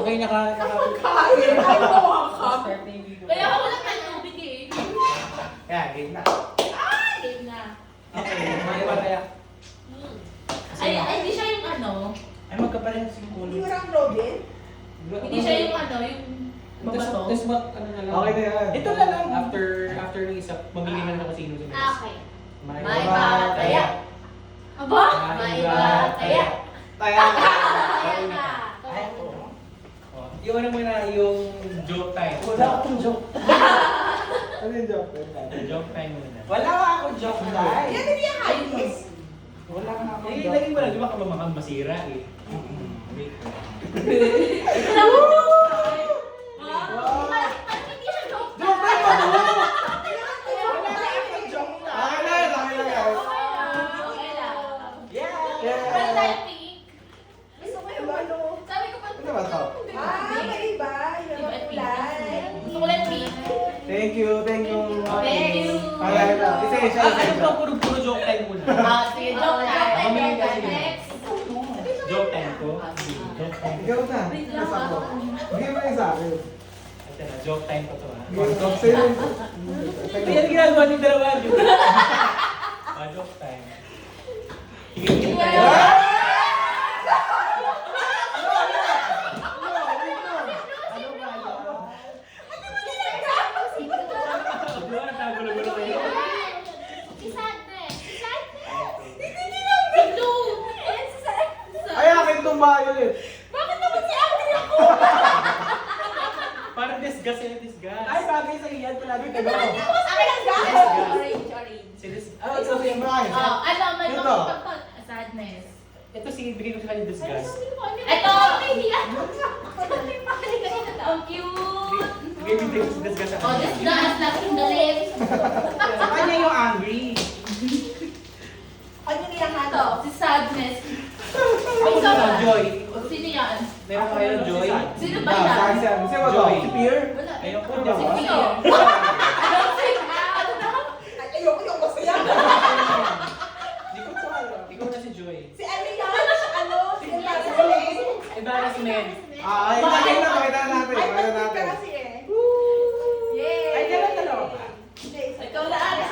Okay, Kain! Ay, mawakap! start na yung video. Kaya ako lang ng tubig eh. Kaya, game na. Game na. Okay, may kaya. Ay, hindi siya yung ano. Ay, magkaparehas yung Hindi kulay. mo lang Robin? Hindi siya yung ano, yung babato. Tapos ano na lang. Okay na yan. Ito na lang. After ng isa, mamili na lang ako sino sa next. Okay. May May bataya. Aba? May bataya. Taya. Kaya na. Ay, oo. Oh, yung ano muna, yung joke time. Wala akong joke. Ano yung joke? Joke time muna. Wala akong joke tayo. Yan, hindi yung Haggis. Wala nga akong Eh, joke. lagi mo lang, di ba kamamakang masira eh. Wait. Alam mo? Parang hindi siya joke. Joke tayo ba ito? Wala na akong joke na. Okay na yan, okay na yan. Okay lang. Yeah. Pwede tayo pink. Gusto ko yung ano. Sabi ko pa. Ano ba to? May iba. Yung Iba at kulay. Gusto ko lang pink. Thank you, thank you. Thank you. Okay na. Isa. Ano ba, puro joke time muna. Sige, joke na. Mamili ka sino? Next. Joke time ko. Joke time. Ikaw na. Isa ko. Bigyan mo yung sa akin. Ito na, joke time ko to ha. Bigyan mo sa'yo. Ito yan ginagawa ng dalawa. Joke time. Sige tayo. Tagulo-gulo kayo. Ay, akin itong violet. Parang disgust yan, disgust. Ay, bagay sa iyan. Palagi ka ba? Ah, Ito si Brian. Ito. Sadness. ito sige, bigay ko sa kanya disgust. Ito! Ang cute! Bigay ko yung disgust sa Oh, kanya. disgust lang yung galit. Sa kanya yung angry. Ano niya nga Ito, si Sadness. Ako na, Joy. Sino yan? Meron ka kayo, Joy? Sino ba Ah, yan? saan? Sino ba to? Joy. Si Pierre? Wala. Ayoko, Ano Joy. Si ba? Pio. Ano na? Ayoko yung masaya. Hindi ko to alam. Ikaw na si Joy. Si ano yan? Ano? Si Embarrassment. Embarrassment. Ay, nakita na, pakita natin. Ay, Pakita bakit ka natin. kasi eh? Yay! Ay, kailan dalawa ka? Hindi, isa. Ikaw na, Alex.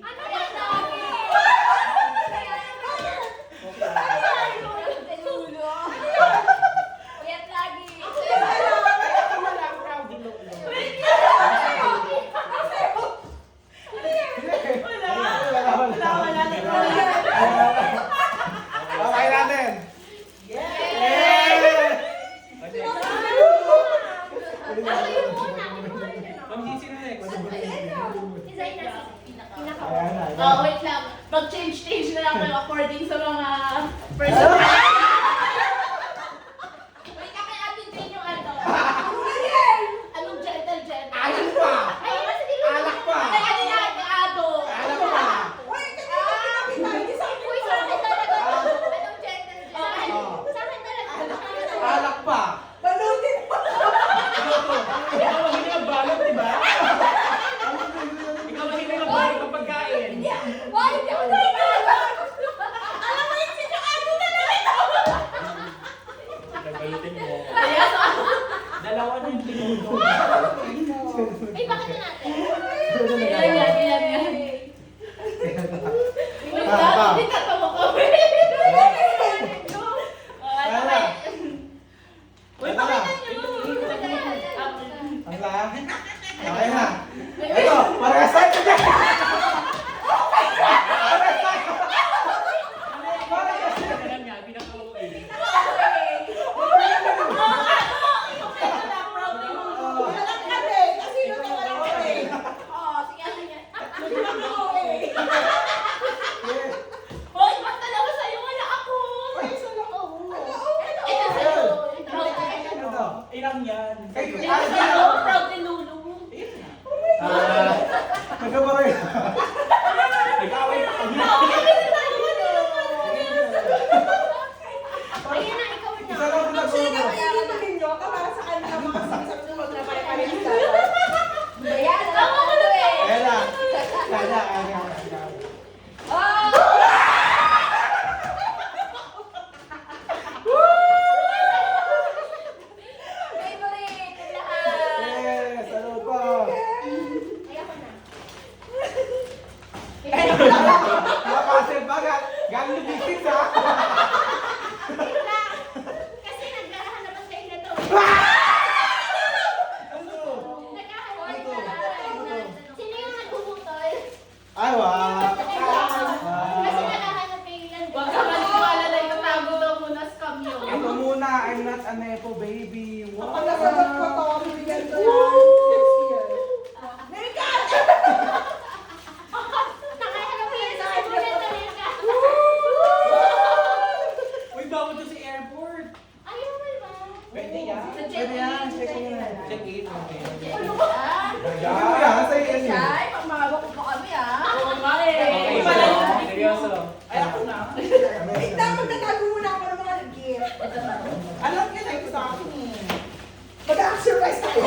Ano yan, Dagi? Puyat lagi. Okay natin. Ako yung una. Ma'am, sino next? Ayan na. Oh, wait lang. Mag-change na lang kayo according sa mga person. Wait, kaya atin din yung ano. Anong gentle? Alak pa! Ay, kasi di Alak pa! Ay, ano yan? Ado. Alak pa! Uy, kasi hindi sa akin Uy, sa akin talaga. Anong gentle? Sa akin talaga. Alak pa! Balutin mo. Ikaw mahilig ang balot, di ba? Ikaw mahilig ang balot ng pagkain. Why? Hindi ako narinig. Alam mo yung sinakado na lang ito. Ang logistics ha. Kasi naghahanap ang kayo na to. Ano? Naghahanap na. Sino yung nagpuputol? Ay, wow. Kasi naghahanap kayo yan. Huwag ka maniwala na yung tago daw muna scam yun. Ito muna, I'm not a nepo baby. Wow. Kapag nasagot ko to, bibigyan ko yan next year. Megan! Nakahanap ko yan sa Subulan talaga. Uy, bawal doon sa airport. Ayaw mo ba? Pwede yan. Sa Pwede yan, check mo yan. Check in. Okay. Sige mo yan, sa'yo yan yun. Ay, pamawak ko pa kami ah. Oo nga eh. Okay, Iba lang yun. seryoso. Ay, ako na. Wait lang, magtatago muna ako ng mga gift. Alam niya na ito sa akin eh. Mag-exercise tayo.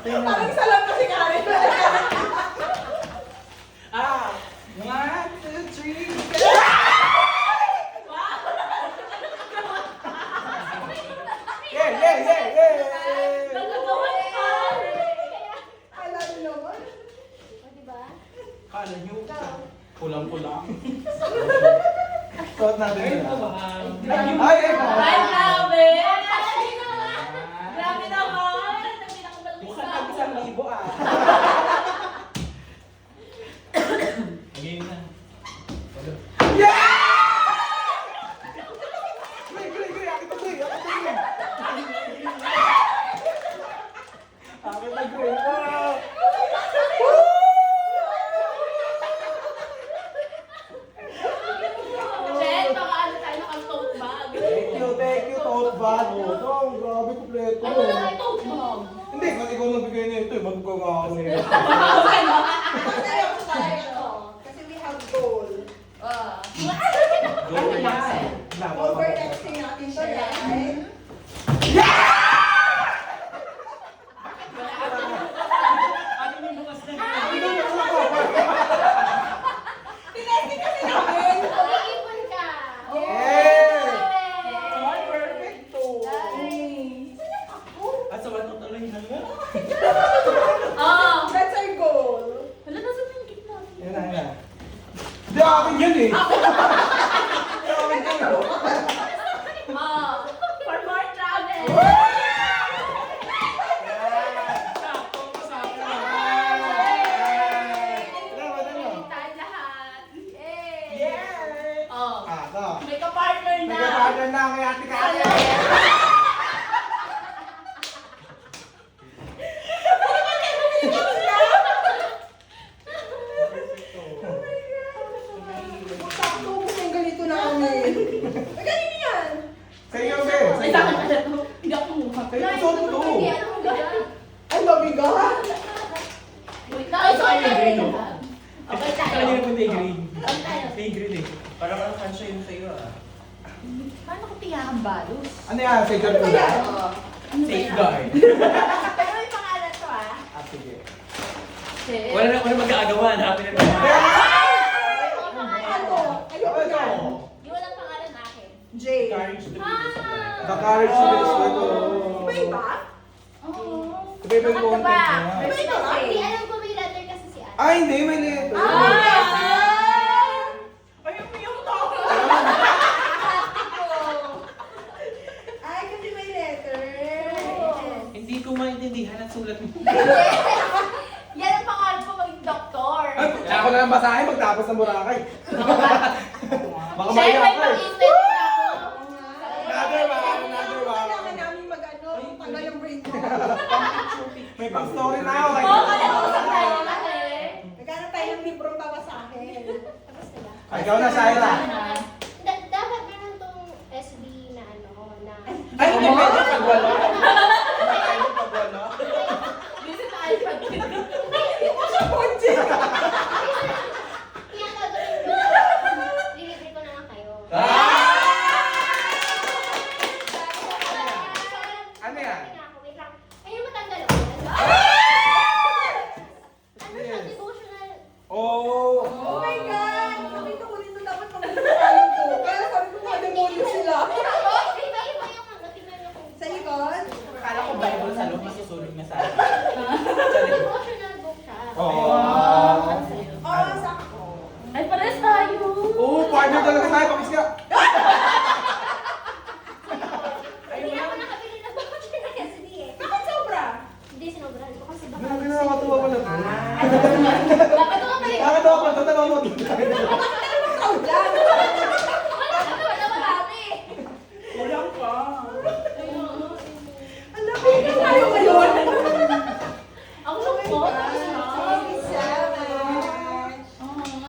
Parang isa lang kasi Karen. Ah! 1, 2, 3. Yeah, yeah, yeah, yeah. Nagagawan pa. I love you naman. O, diba? Kala niyo, kulang-kulang. Suot natin Ay, yun. ito ba? Ay, ay, Ay, grabe! Grabe naman! Mukhang tag-1,000 ah. Again na. Gray, gray, gray. Akit na gray. Akit na gray. Akit na gray. Wow. Jen, baka ano tayo nakang-tote bag. Thank you, tote bag. Oh, no, grabe kompleto. Ano na kayo tote bag? Hindi, kung ikaw nagbigay nito, magkakaw nga ako nito. Kasi ako tayo. Kasi we have goal. Go yan. Overnexting natin siya, right? Ano yung bukas na? Tinesting kasi namin. Mag-iipon ka. Ay, perfecto. Nice. At sa wato tuloy na nga. Oh. That's our goal. Wala na sa yung gift natin. Yan na, yan na. Hindi, akin yun eh. Akin yun. Oh. For more travel. Sakto ko sa akin. Salamat, ano? Tayo lahat. Yay! Yay! Oh. Ah, ito. May ka-partner na. Nagkakaroon na kay Ate Kate. Sakto ko yung ganito namin. Ay, ganito yan. Sa iyo, be. Sa Ay, iyo. sa akin pala to. Hindi ako mukha. Sa iyo, suot mo to. Hindi, ano mo gaya? Ay, mabigat. Wait lang, ito ay tayo. Okay tayo. Kala niyo naman may green. Okay tayo. May green eh. Parang ang kansya yun sa iyo ah. Paano ko tiyakan balos? Ano yan? Sa iyo, Ano ba yan? Oo. Ano ba yan? Safeguard. Pero may pangalan to ah. Ah, sige. Shit. Wala na magagawa. Happy na naman. Ano? Ayoko yan. Di walang pangalan akin. J. Courage to be this The courage to be this way. Iba-iba? Oo. Iba-iba yung Ano content ba? niya. May Iba-iba kasi. eh. Hindi, alam ko may letter kasi si Ate. Ay, hindi. May letter. Ay, yung tao. Ay, kasi may letter. Hindi ko maintindihan ang sulat mo. Yan ang pangalan ko maging doktor. Ay, ako na lang basahin magtapos ng Boracay. Baka Siyempre, maiyak ka eh. mag-instant na ako. Another one, another one. Kailangan namin mag-ano, tanggal yung brain ko. May pang-story na ako. Oo, kaya usap tayo kasi. Nagkaroon tayo ng librong babasahin. Tapos na ba? Ay, ikaw na, Shaira. Ano